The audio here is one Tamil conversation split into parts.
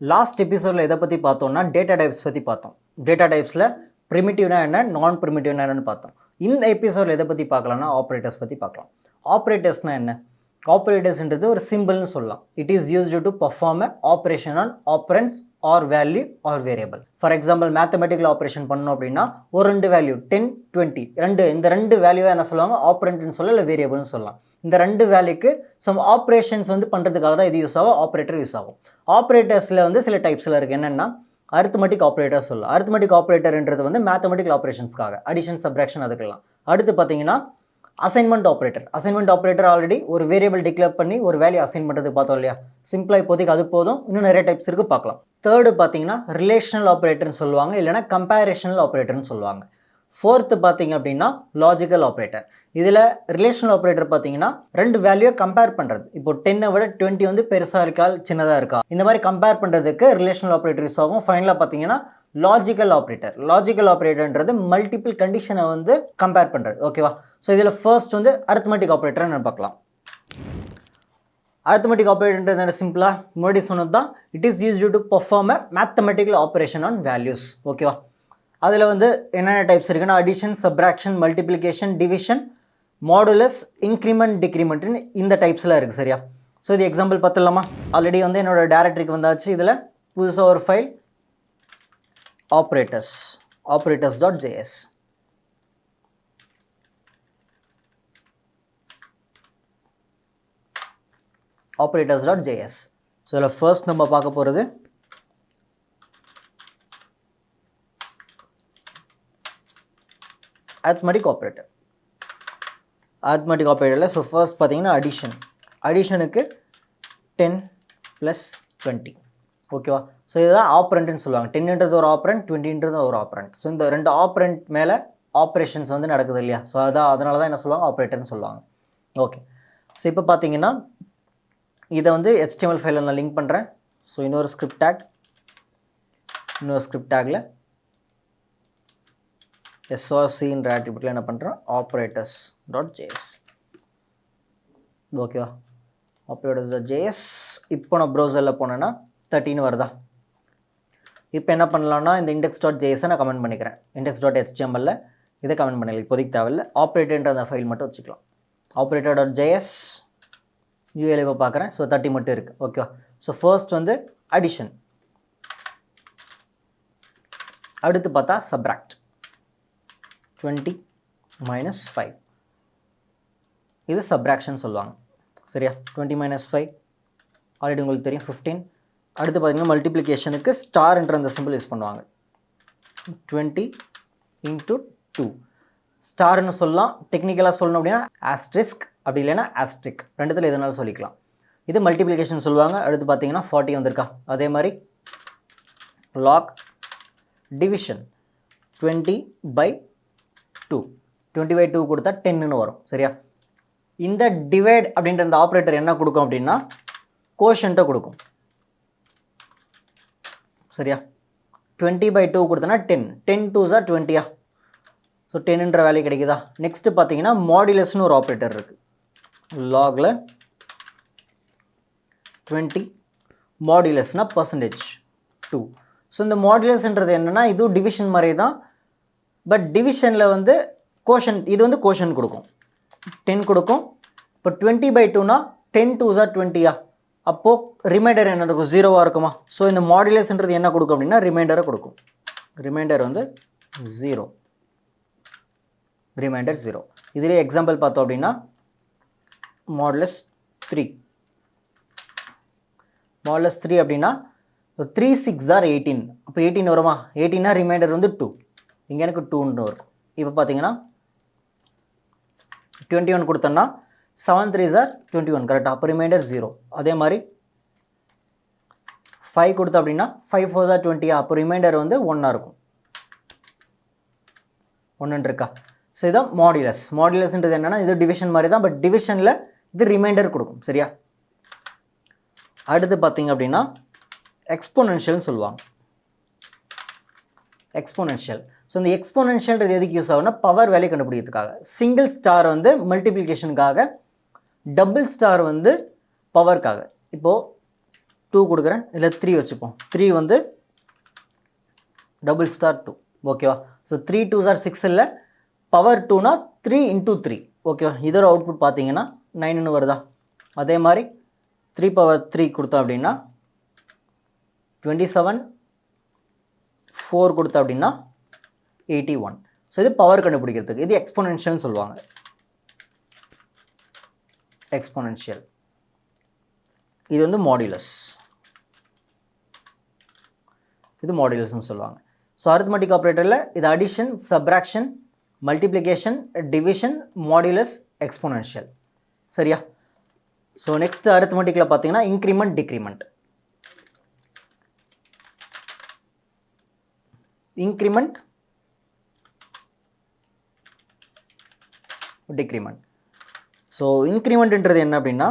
லாஸ்ட் எபிசோடில் எதை பற்றி பார்த்தோம்னா டேட்டா டைப்ஸ் பற்றி பார்த்தோம். டேட்டா டைப்ஸில் ப்ரிமிட்டிவ்னா என்ன, நான் ப்ரிமிட்டிவ்னா என்னன்னு பார்த்தோம். இந்த எபிசோடில் எதை பற்றி பார்க்கலாம்னா ஆப்ரேட்டர்ஸ் பற்றி பார்க்கலாம். ஆப்ரேட்டர்ஸ்னால் என்ன? ஆப்ரேட்டர்ஸ்ன்றது ஒரு சிம்பிள்னு சொல்லலாம். It is used to perform a operation on operands or value or variable. For example mathematical operation பண்ணோம் அப்படின்னா ஒரு ரெண்டு வேல்யூ 10, 20 இந்த ரெண்டு வேல்யூவை என்ன சொல்லுவாங்க, ஆப்ரண்ட்னு சொல்லலாம், இல்லை வேரியபிள்னு சொல்லலாம். இந்த ரெண்டு வேல்யூக்கு சம் ஆப்ரேஷன்ஸ் பண்ணுறதுக்காக தான் இது யூஸ் ஆகும், ஆப்ரேட்டர் யூஸ் ஆகும். ஆப்ரேட்டர்ஸில் சில டைப்ஸில் இருக்குது. என்னென்னா அரித்மெட்டிக் ஆப்ரேட்டர் சொல்லலாம். அரித்மெட்டிக் ஆப்ரேட்டர்ன்றது மேத்தமெட்டிக்கல் ஆப்ரேஷன்ஸ்க்காக, அடிஷன் சப்ராக்ஷன் அதுக்கெல்லாம். அடுத்து பார்த்தீங்கன்னா assignment operator. Assignment operator already ஒரு வேரியபிள் டிக்ளேர் பண்ணி ஒரு வேல்யூ அசைன் பண்ணுறதுக்கு பார்த்தோம் இல்லையா. சிம்பிளாக இப்போதைக்கு அது போதும், இன்னும் நிறைய டைப்ஸ் இருக்குது, பார்க்கலாம். தேர்டு பார்த்தீங்கன்னா ரிலேஷனல் ஆப்ரேட்டர்னு சொல்லுவாங்க, இல்லைனா கம்பேரிஷனல் ஆப்ரேட்டர்னு சொல்லுவாங்க. ஃபோர்த்து பார்த்தீங்க அப்படின்னா லாஜிக்கல் ஆப்ரேட்டர். இதில் ரிலேஷனல் ஆப்ரேட்டர் பார்த்தீங்கன்னா ரெண்டு வேல்யூவை கம்பேர் பண்ணுறது. இப்போ 10 விட 20 பெருசாக இருக்கா சின்னதாக இருக்கா, இந்த மாதிரி கம்பேர் பண்ணுறதுக்கு ரிலேஷனல் ஆப்ரேட்டர் யூஸ் ஆகும். ஃபைனலாக பார்த்தீங்கன்னா லாஜிக்கல் ஆப்ரேட்டர். லாஜிக்கல் ஆப்ரேட்டர்ன்றது மல்டிபிள் கண்டிஷனை கம்பேர் பண்ணுறது. ஓகேவா? ஸோ இதில் ஃபர்ஸ்ட் அரித்மெட்டிக் ஆப்ரேட்டர் நம்ம பார்க்கலாம். அரித்மெட்டிக் ஆப்ரேட்டர்ன்றது சிம்பிளாக முன்னாடி சொன்னது தான். It is used to perform a mathematical operation on values. ஓகேவா? அதில் என்னென்ன டைப்ஸ் இருக்குன்னா addition, subtraction, multiplication, division, modulus, increment, டிக்ரிமெண்ட்னு இந்த டைப்ஸ்லாம் இருக்குது. சரியா? ஸோ இது எக்ஸாம்பிள் பார்த்துடலாமா? ஆல்ரெடி என்னோட டேரக்டரிக்கு வந்தாச்சு. இதில் புதுசாக ஒரு ஃபைல் operators.js. operators.js. ஸோ இதில் ஃபர்ஸ்ட் நம்ம பார்க்க போகிறது அரித்மெட்டிக் ஆப்ரேட்டர். அரித்மெட்டிக் ஆப்ரேட்டரில் ஸோ ஃபர்ஸ்ட் பார்த்தீங்கன்னா அடிஷனுக்கு 10 + 20. ஓகேவா? ஸோ இதுதான் ஆப்ரண்ட்னு சொல்லுவாங்க. 10ன்றது ஒரு ஆப்ரண்ட், 20ன்றது ஒரு ஆப்ரண்ட். ஸோ இந்த ரெண்டு ஆப்ரண்ட் மேலே ஆப்ரேஷன்ஸ் நடக்குது இல்லையா. ஸோ அதனால தான் என்ன சொல்லுவாங்க, ஆப்ரேட்டர்னு சொல்லுவாங்க. ஓகே. ஸோ இப்போ பார்த்தீங்கன்னா இதை HTML ஃபைலில் நான் லிங்க் பண்ணுறேன். ஸோ இன்னொரு ஸ்கிரிப்ட் டேக்கில் srcன்ற ஆட்ரிபியூட்டில் என்ன பண்ணுறேன், operators.js. ஓகேவா? operators.js. இப்போ நான் ப்ரௌசரில் போனேன்னா 13 வருதா. இப்போ என்ன பண்ணலான்னா இந்த index.js நான் கமெண்ட் பண்ணிக்கிறேன். index.html இதை கமெண்ட் பண்ணல, இப்போதைக்கு தேவையில்லை. ஆப்ரேட்டர்ன்ற அந்த ஃபைல் மட்டும் வச்சுக்கலாம். operator.js UL இப்போ பார்க்குறேன். ஸோ 30 மட்டும் இருக்குது. ஓகேவா? ஸோ ஃபர்ஸ்ட் அடிஷன், அடுத்து பார்த்தா சப்ராக்ட், 20 - 5. இது சப்ராக்ஷன் சொல்லுவாங்க. சரியா? 20 - 5 ஆல்ரெடி உங்களுக்கு தெரியும், 15. அடுத்து பார்த்தீங்கன்னா மல்டிப்ளிகேஷனுக்கு ஸ்டார்ன்ற அந்த சிம்பிள் யூஸ் பண்ணுவாங்க. 20 × 2 ஸ்டார்னு சொல்லலாம். டெக்னிக்கலாக சொல்லணும் அப்படின்னா ஆஸ்ட்ரிஸ்க், அப்படி இல்லைன்னா ஆஸ்ட்ரிக், ரெண்டுத்தில் எதுனாலும் சொல்லிக்கலாம். இது மல்டிப்ளிகேஷன் சொல்லுவாங்க. அடுத்து பார்த்தீங்கன்னா 40 வந்திருக்கா. அதே மாதிரி லாக், டிவிஷன், 20/2. 20/2 கொடுத்தா 10ன்னு வரும். சரியா? இந்த டிவைட் அப்படின்ற அந்த ஆப்ரேட்டர் என்ன கொடுக்கும் அப்படின்னா கோஷன்ட்டை கொடுக்கும். சரியா? 20/2 கொடுத்தனா 10, 10 2s are 20. ஸோ 10ன்ற வேல்யூ கிடைக்குதா. நெக்ஸ்ட்டு பார்த்தீங்கன்னா மாடுலஸ்னு ஒரு ஆப்ரேட்டர் இருக்குது. லாகில் 20 மாடுலஸ்னா %2. ஸோ இந்த மாடுலஸ்ன்றது என்னென்னா இதுவும் டிவிஷன் மாதிரி தான். பட் டிவிஷனில் கோஷன், இது கோஷன் கொடுக்கும், 10 கொடுக்கும். இப்போ 20/2னா 10 2s are 20. அப்போது ரிமைண்டர் என்ன இருக்கும், 0வாக இருக்குமா. ஸோ இந்த மாடுலஸ்ன்றது என்ன கொடுக்கும் அப்படின்னா ரிமைண்டரை கொடுக்கும். Reminder 0, reminder 0. இதிலே எக்ஸாம்பிள் பார்த்தோம் அப்படின்னா மாடுலஸ் 3. மாடுலஸ் 3 அப்படின்னா 3 6 are 18. அப்போ 18 வருமா. 18னா ரிமைண்டர் 2, இங்கே எனக்கு 2ன்னு வரும். இப்போ பார்த்தீங்கன்னா 21 கொடுத்தோன்னா 7 3s are 21. கரெக்டாக? அப்போ ரிமைண்டர் 0. அதே மாதிரி 5 கொடுத்தோம் அப்படின்னா 5 4s are 20. அப்போ ரிமைண்டர் 1ஆக இருக்கும். 1 இருக்கா. ஸோ இதுதான் மாடுலஸ். மாடுலஸ்ன்றது என்னென்னா இது டிவிஷன் மாதிரி தான், பட் டிவிஷனில் இது ரிமைண்டர் கொடுக்கும். சரியா? அடுத்து பார்த்தீங்க அப்படின்னா எக்ஸ்போனென்ஷியல்னு சொல்லுவாங்க. எக்ஸ்போனென்ஷியல். ஸோ இந்த எக்ஸ்போனென்ஷியல்ன்றது எதுக்கு யூஸ் ஆகும்னா பவர் வேல்யூ கண்டுபிடிக்கிறதுக்காக. சிங்கிள் ஸ்டார் மல்டிப்ளிகேஷனுக்காக, டபுள் ஸ்டார் பவருக்காக. இப்போது 2 கொடுக்குறேன், இல்லை 3 வச்சுப்போம். 3 வந்து $2 ஓகேவா. ஸோ 3 2s are 6 இல்லை, பவர் 2னா 3 into 3 ஓகேவா. இதோட அவுட்புட் பார்த்தீங்கன்னா 9ன்னு வருதா. அதே மாதிரி 3 power 3 கொடுத்தோம் அப்படின்னா 27, 4 கொடுத்தோம் அப்படின்னா 81. ஸோ இது பவர் கண்டுபிடிக்கிறதுக்கு. இது எக்ஸ்போனென்ஷியல்னு சொல்லுவாங்க. எக்ஸ்போனென்ஷியல். இது வந்து மாடுலஸ். இது மாடுலஸ்ன்னு சொல்லுவாங்க. ஸோ அரித்மெட்டிக் ஆப்ரேட்டரில் இது addition, subtraction, multiplication, division, modulus, exponential. சரியா. ஸோ நெக்ஸ்ட் அரித்மெட்டிக்கில் பார்த்தீங்கன்னா increment, decrement. Increment, decrement. So இன்க்ரிமெண்ட்ன்றது என்ன அப்படின்னா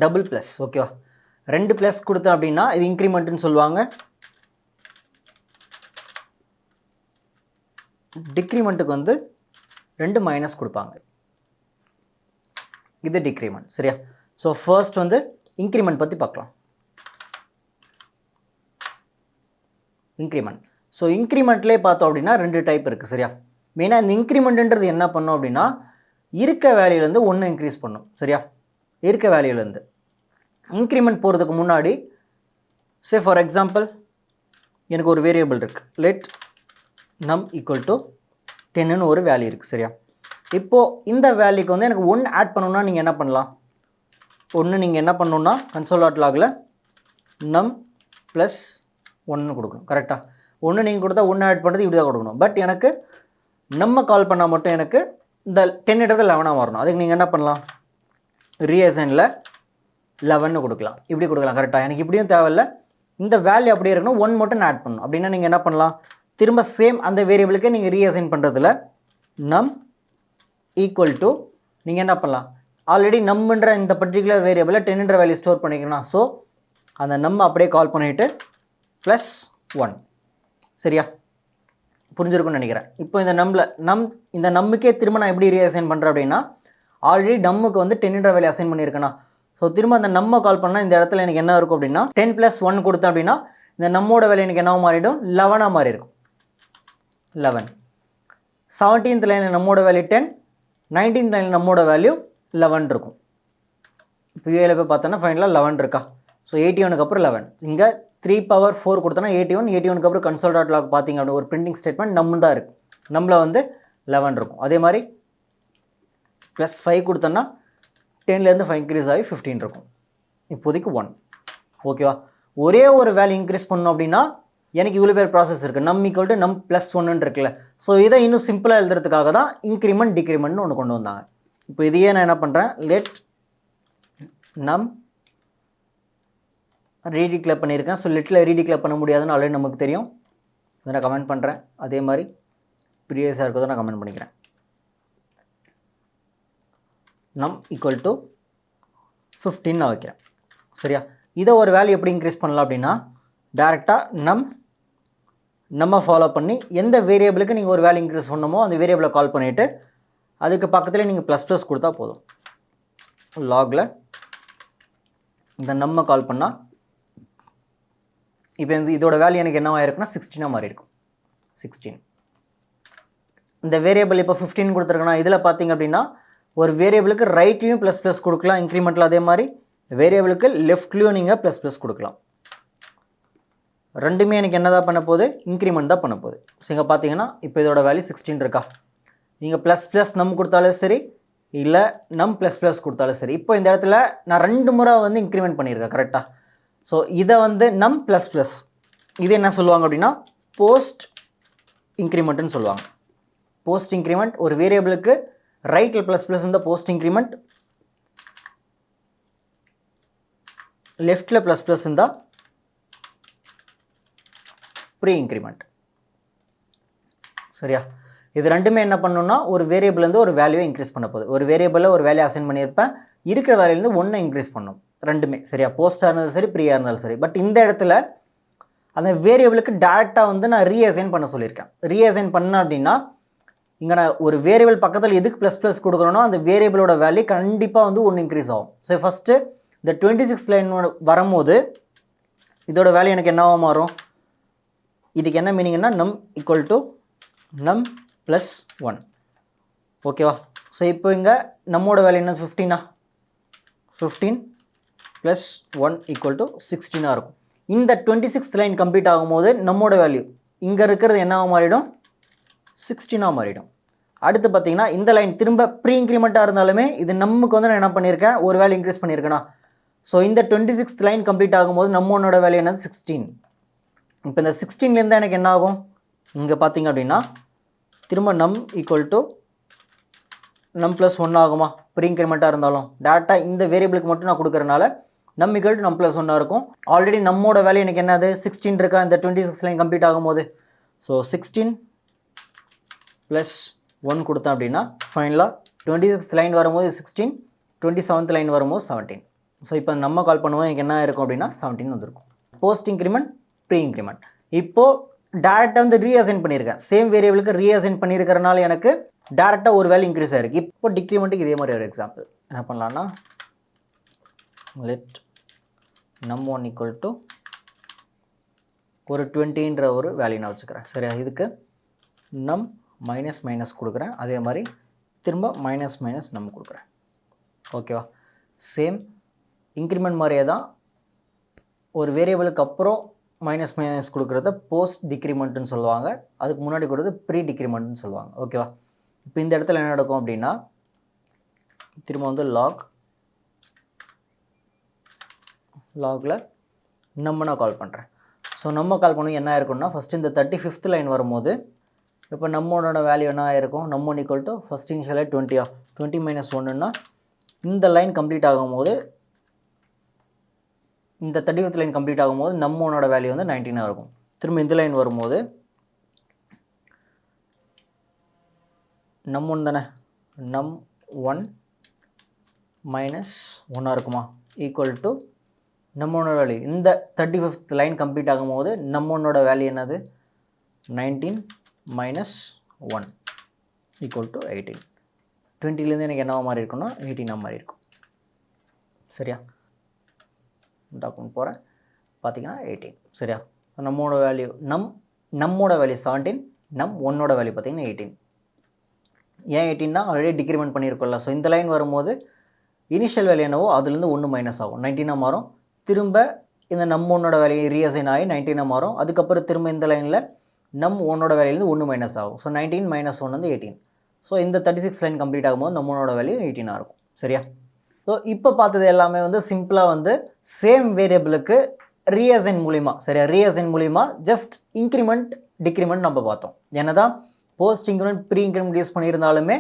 டபுள் ப்ளஸ் ஓகேவா. 2 ப்ளஸ் கொடுத்தோம் அப்படின்னா இது இன்க்ரிமெண்ட்னு சொல்லுவாங்க. டிக்ரிமெண்ட்டுக்கு வந்து 2 மைனஸ் கொடுப்பாங்க. இது டிக்ரிமெண்ட். சரியா. ஸோ ஃபர்ஸ்ட் வந்து இன்க்ரிமெண்ட் பற்றி பார்க்கலாம். இன்க்ரிமெண்ட். ஸோ இன்க்ரிமெண்ட்லேயே பார்த்தோம் அப்படின்னா 2 டைப் இருக்குது. சரியா. மெயினாக இந்த இன்க்ரிமெண்ட்ன்றது என்ன பண்ணோம் அப்படின்னா இருக்க வேல்யூலேருந்து 1 இன்க்ரீஸ் பண்ணும். சரியா. இருக்க வேல்யூலேருந்து இன்க்ரிமெண்ட் போகிறதுக்கு முன்னாடி சே ஃபார் எக்ஸாம்பிள் எனக்கு ஒரு வேரியபிள் இருக்குது. லெட் நம் ஈக்குவல் டு 10ன்னு ஒரு வேல்யூ இருக்குது. சரியா. இப்போது இந்த வேல்யூக்கு வந்து எனக்கு 1 ஆட் பண்ணணுன்னா நீங்கள் என்ன பண்ணலாம். 1 நீங்கள் என்ன பண்ணணுன்னா console.logல நம் ப்ளஸ் 1 கொடுக்கணும். கரெக்டாக 1 நீங்கள் கொடுத்தா 1 ஆட் பண்ணுறது இப்படி தான் கொடுக்கணும். பட் எனக்கு நம்ம கால் பண்ணால் மட்டும் எனக்கு இந்த 10 இடத்துல 11 வரணும். அதுக்கு நீங்கள் என்ன பண்ணலாம், ரீஅசைனில் 11 கொடுக்கலாம். இப்படி கொடுக்கலாம். கரெக்டாக எனக்கு இப்படியும் தேவையில்லை, இந்த வேல்யூ அப்படியே இருக்கணும், 1 மட்டும் ஆட் பண்ணணும். அப்படின்னா நீங்கள் என்ன பண்ணலாம், திரும்ப சேம் அந்த வேரியபிளுக்கு நீங்கள் ரீஅசைன் பண்ணுறதுல நம் ஈக்குவல் டு நீங்கள் என்ன பண்ணலாம், ஆல்ரெடி நம்மன்ற இந்த பர்டிகுலர் வேரியபிளில் 10ன்ற வேல்யூ ஸ்டோர் பண்ணிக்கலாம். ஸோ அந்த நம்ம அப்படியே கால் பண்ணிவிட்டு ப்ளஸ் 1. சரியா. புரிஞ்சிருக்குன்னு நினைக்கிறேன். இப்போ இந்த இந்த நம்முக்கே திரும்ப நான் எப்படி ரீஅசைன் பண்ணுறேன் அப்படின்னா ஆல்ரெடி நம்முக்கு வந்து 10ன்ற வேல்யூ அசைன் பண்ணியிருக்கேன்னா ஸோ திரும்ப அந்த நம்ம கால் பண்ணால் இந்த இடத்துல எனக்கு என்ன இருக்கும் அப்படின்னா 10 + 1 கொடுத்தேன் அப்படின்னா இந்த நம்மோட வேல்யூ எனக்கு என்ன மாறிடும், 11 மாறி இருக்கும். 11. 17th லைனில் நம்மோட வேல்யூ 10, 19th லைனில் நம்மோட வேல்யூ 11 இருக்கும். இப்போ யூஏல போய் பார்த்தோன்னா ஃபைனலாக 11 இருக்கா. ஸோ 81க்கு அப்புறம் 11. இங்கே 3 power 4 கொடுத்தோன்னா 81, 81க்கு அப்புறம் console.log பார்த்தீங்க அப்படின்னா ஒரு பிரிண்டிங் ஸ்டேட்மெண்ட் நம்ம தான் இருக்குது. நம்மள வந்து 11 இருக்கும். அதே மாதிரி ப்ளஸ் 5 கொடுத்தோன்னா 10லேருந்து 5 இன்க்ரீஸ் ஆகி 15 இருக்கும். இப்போதைக்கு 1. ஓகேவா. ஒரே ஒரு வேல்யூ இன்க்ரீஸ் பண்ணணும் அப்படின்னா எனக்கு இவ்வளோ பேர் ப்ராசஸ் இருக்குது. நம் ஈக்குவல் டு நம் ப்ளஸ் 1 இருக்குல்ல. ஸோ இதை இன்னும் சிம்பிளாக எழுதுறதுக்காக தான் இன்க்ரிமெண்ட், டிக்ரிமெண்ட்னு ஒன்று கொண்டு வந்தாங்க. இப்போ இதையே நான் என்ன பண்ணுறேன், லெட் நம் ரீடிக்ளேர் பண்ணியிருக்கேன். ஸோ லெட்டில் ரீடிக்ளேர் பண்ண முடியாதுன்னு ஆல்ரெடி நமக்கு தெரியும். அதை நான் கமெண்ட் பண்ணுறேன். அதே மாதிரி ப்ரீவியஸாக இருக்கிறத நான் கமெண்ட் பண்ணிக்கிறேன். நம் ஈக்குவல் டு 15 நான் வைக்கிறேன். சரியா. இதை ஒரு வேல்யூ எப்படி இன்க்ரீஸ் பண்ணலாம் அப்படின்னா டேரெக்டாக நம்ம ஃபாலோ பண்ணி எந்த வேரியபிளுக்கு நீங்கள் ஒரு வேல்யூ இன்க்ரீஸ் பண்ணணுமோ அந்த வேரியபிளை கால் பண்ணிவிட்டு அதுக்கு பக்கத்தில் நீங்கள் ப்ளஸ் கொடுத்தா போதும். லாகில் இந்த நம்ம கால் பண்ணால் இப்போ இதோட வேல்யூ எனக்கு என்னவா இருக்குன்னா 16 மாறி இருக்கும். 16. இந்த வேரியபிள் இப்போ 15 கொடுத்துருக்கேன்னா இதில் பார்த்தீங்க அப்படின்னா ஒரு வேரியபிளுக்கு ரைட்லேயும் ப்ளஸ் கொடுக்கலாம் இன்க்ரிமெண்ட்டில். அதே மாதிரி வேரியபிளுக்கு லெஃப்ட்லேயும் நீங்கள் ப்ளஸ் கொடுக்கலாம். ரெண்டுமே எனக்கு என்ன தான் பண்ண போகுது, இன்க்ரிமெண்ட் தான் பண்ண போகுது. ஸோ இங்கே பார்த்தீங்கன்னா இப்போ இதோட வேல்யூ 16 இருக்கா. நீங்கள் ப்ளஸ் நம் கொடுத்தாலும் சரி இல்லை நம் ப்ளஸ் கொடுத்தாலும் சரி. இப்போ இந்த இடத்துல நான் 2 முறை வந்து இன்க்ரிமெண்ட் பண்ணியிருக்கேன். கரெக்டாக. ஸோ இதை வந்து நம் ப்ளஸ் இது என்ன சொல்லுவாங்க அப்படின்னா போஸ்ட் இன்க்ரிமெண்ட்டுன்னு சொல்லுவாங்க. போஸ்ட் இன்க்ரிமெண்ட் ஒரு வேரியபிளுக்கு ரைட்டில் ப்ளஸ் இருந்தால் போஸ்ட் இன்க்ரிமெண்ட், லெஃப்டில் ப்ளஸ் இருந்தால் ப்ரீ இன்க்ரிமெண்ட். சரியா. இது ரெண்டுமே என்ன பண்ணணும்னா ஒரு வேரியபிள்லேருந்து ஒரு வேல்யூவை இன்க்ரீஸ் பண்ண போகுது. ஒரு வேரியபிளில் ஒரு வேல்யூ அசைன் பண்ணியிருப்பேன், இருக்கிற வேல்யூலேருந்து 1 இன்க்ரீஸ் பண்ணணும். ரெண்டுமே சரியா. போஸ்ட்டாக இருந்தாலும் சரி, ப்ரீயாக இருந்தாலும் சரி. பட் இந்த இடத்துல அந்த வேரியபிளுக்கு டேரெக்டாக வந்து நான் ரீஅசைன் பண்ண சொல்லியிருக்கேன். ரீஅசைன் பண்ண அப்படின்னா இங்கே நான் ஒரு வேரியபிள் பக்கத்தில் எதுக்கு ப்ளஸ் ப்ளஸ் கொடுக்குறோன்னா அந்த வேரியபிளோட வேல்யூ கண்டிப்பாக வந்து ஒன்று இன்க்ரீஸ் ஆகும். ஸோ ஃபஸ்ட்டு இந்த 26 லைன் வரும்போது இதோட வேல்யூ எனக்கு என்னவா மாறும்? இதுக்கு என்ன மீனிங்னா நம் ஈக்குவல் டு நம் ப்ளஸ் 1. ஓகேவா? ஸோ இப்போ இங்கே நம்மோட வேல்யூ என்ன 15 15 ப்ளஸ் 1 ஈக்குவல் டு 16 இருக்கும். இந்த 26th லைன் கம்ப்ளீட் ஆகும்போது நம்மோட வேல்யூ இங்கே இருக்கிறது என்னவா மாறிடும்? 16 மாறிடும். அடுத்து பார்த்தீங்கன்னா இந்த லைன் திரும்ப ப்ரீ இன்க்ரிமெண்ட்டாக இருந்தாலுமே இது நமக்கு வந்து நான் என்ன பண்ணியிருக்கேன், ஒரு வேல்யூ இன்க்ரீஸ் பண்ணியிருக்கேனா. ஸோ இந்த 26th லைன் கம்ப்ளீட் ஆகும்போது நம்மளோட வேல்யூ என்னது 16. இப்போ இந்த 16லேருந்து எனக்கு என்ன ஆகும்? இங்கே பார்த்தீங்க அப்படின்னா திரும்ப நம் ஈக்குவல் டு நம் ப்ளஸ் 1 ஆகுமா? ப்ரீ இன்க்ரிமெண்ட்டாக இருந்தாலும் டேரெக்டாக இந்த வேரியபிளுக்கு மட்டும் நான் கொடுக்குறனால நம் ஈக்குவல் டு நம் ப்ளஸ் 1 இருக்கும். ஆல்ரெடி நம்மோட வேல்யூ எனக்கு என்னது 16 இருக்கா இந்த 26 லைன் கம்ப்ளீட் ஆகும்போது. ஸோ 16 ப்ளஸ் 1 கொடுத்தேன் அப்படின்னா ஃபைனலாக 26 லைன் வரும்போது 16, 27th லைன் வரும்போது 17. ஸோ இப்போ நம்ம கால் பண்ணுவோம் எனக்கு என்ன இருக்கும் அப்படின்னா 17 வந்திருக்கும். Post increment, pre increment. இப்போது டேரெக்டாக வந்து ரீஅசைன் பண்ணியிருக்கேன். சேம் வேரியபிளுக்கு ரீஅசைன் பண்ணியிருக்கிறனால எனக்கு டேரெக்டாக ஒரு வேல்யூ இன்க்ரீஸ் ஆகிருக்கு. இப்போ டிக்ரிமெண்ட்டுக்கு இதே மாதிரி ஒரு எக்ஸாம்பிள் என்ன பண்ணலான்னா லெட் num1 ஈக்குவல் டு ஒரு 20ன்ற ஒரு வேல்யூ நான் வச்சுக்கிறேன். சரியா? இதுக்கு நம் மைனஸ் மைனஸ் கொடுக்குறேன். அதே மாதிரி திரும்ப மைனஸ் மைனஸ் நம் கொடுக்குறேன். ஓகேவா? சேம் இன்க்ரிமெண்ட் மாதிரியே தான் ஒரு வேரியபிளுக்கு அப்புறம் மைனஸ் மைனஸ் கொடுக்குறத போஸ்ட் டிக்ரிமெண்ட்டுன்னு சொல்லுவாங்க. அதுக்கு முன்னாடி கொடுக்குறது ப்ரீ டிக்ரிமெண்ட்னு சொல்லுவாங்க. ஓகேவா? இப்போ இந்த இடத்துல என்ன நடக்கும் அப்படின்னா திரும்ப வந்து லாகில் நம்ம நான் கால் பண்ணுறேன். ஸோ நம்ம கால் பண்ணி என்ன இருக்குன்னா ஃபஸ்ட்டு இந்த 35th லைன் வரும்போது இப்போ நம்மளோட வேல்யூ என்ன ஆகிருக்கும்? நம்ம ஈக்குவல் டு ஃபஸ்ட் இனிஷியலாக 20 மைனஸ் 1ன்னா இந்த லைன் கம்ப்ளீட் ஆகும்போது இந்த 35th லைன் கம்ப்ளீட் ஆகும்போது நம்மளோட வேல்யூ வந்து 19 இருக்கும். திரும்ப இந்த லைன் வரும்போது நம் 1 தானே, நம் 1 மைனஸ் 1 இருக்குமா ஈக்குவல் டு நம்மளோட வேல்யூ இந்த 35th லைன் கம்ப்ளீட் ஆகும்போது நம்மளோட வேல்யூ என்னது 19 மைனஸ் 1 ஈக்குவல் டு 18. 20லேருந்து எனக்கு என்னவா மாறி இருக்குன்னா 18 மாறி இருக்கும். சரியா? டாக்குமெண்ட் போகிறேன் பார்த்தீங்கன்னா 18. சரியா? நம்மளோட வேல்யூ நம்மோட வேல்யூ 17, நம் 1ஓட வேல்யூ பார்த்தீங்கன்னா 18. ஏன் 18னா ஆல்ரெடி டிக்ரிமெண்ட் பண்ணியிருக்கோம்ல. ஸோ இந்த லைன் வரும்போது இனிஷியல் வேல்யூ என்னவோ அதுலேருந்து 1 மைனஸ் ஆகும், 19 மாறும். திரும்ப இந்த நம் 1ஓட வேல்யூ ரீஅசைன் ஆகி 19 மாறும். அதுக்கப்புறம் திரும்ப இந்த லைனில் நம் 1ஓட வேல்யூலேருந்து 1 மைனஸ் ஆகும். ஸோ 19 மைனஸ் 1 வந்து 18. ஸோ இந்த 36 லைன் கம்ப்ளீட் ஆகும்போது நம்மளோட வேல்யூ 18 இருக்கும். சரியா? ஸோ இப்போ பார்த்தது எல்லாமே வந்து சிம்பிளாக வந்து சேம் வேரியபிளுக்கு ரீஅசைன் மூலிமா, சரியா, ரீஅசைன் மூலிமா ஜஸ்ட் இன்க்ரிமெண்ட் டிக்ரிமெண்ட் நம்ம பார்த்தோம். ஏன்னா தான் post increment pre increment use பண்ணியிருந்தாலுமே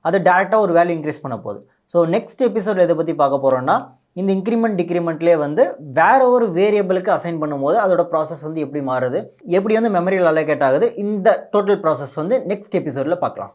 அது டேரெக்டாக ஒரு வேல்யூ இன்க்ரீஸ் பண்ண போகுது. ஸோ நெக்ஸ்ட் எபிசோட் எதை பற்றி பார்க்க போகிறோன்னா இந்த இன்க்ரிமெண்ட் டிக்ரிமெண்ட்லேயே வந்து வேறு ஒரு வேரியபிளுக்கு அசைன் பண்ணும்போது அதோட ப்ராசஸ் வந்து எப்படி மாறுது, எப்படி வந்து மெமரியில் அலோகேட் ஆகுது, இந்த டோட்டல் ப்ராசஸ் வந்து நெக்ஸ்ட் எபிசோடில் பார்க்கலாம்.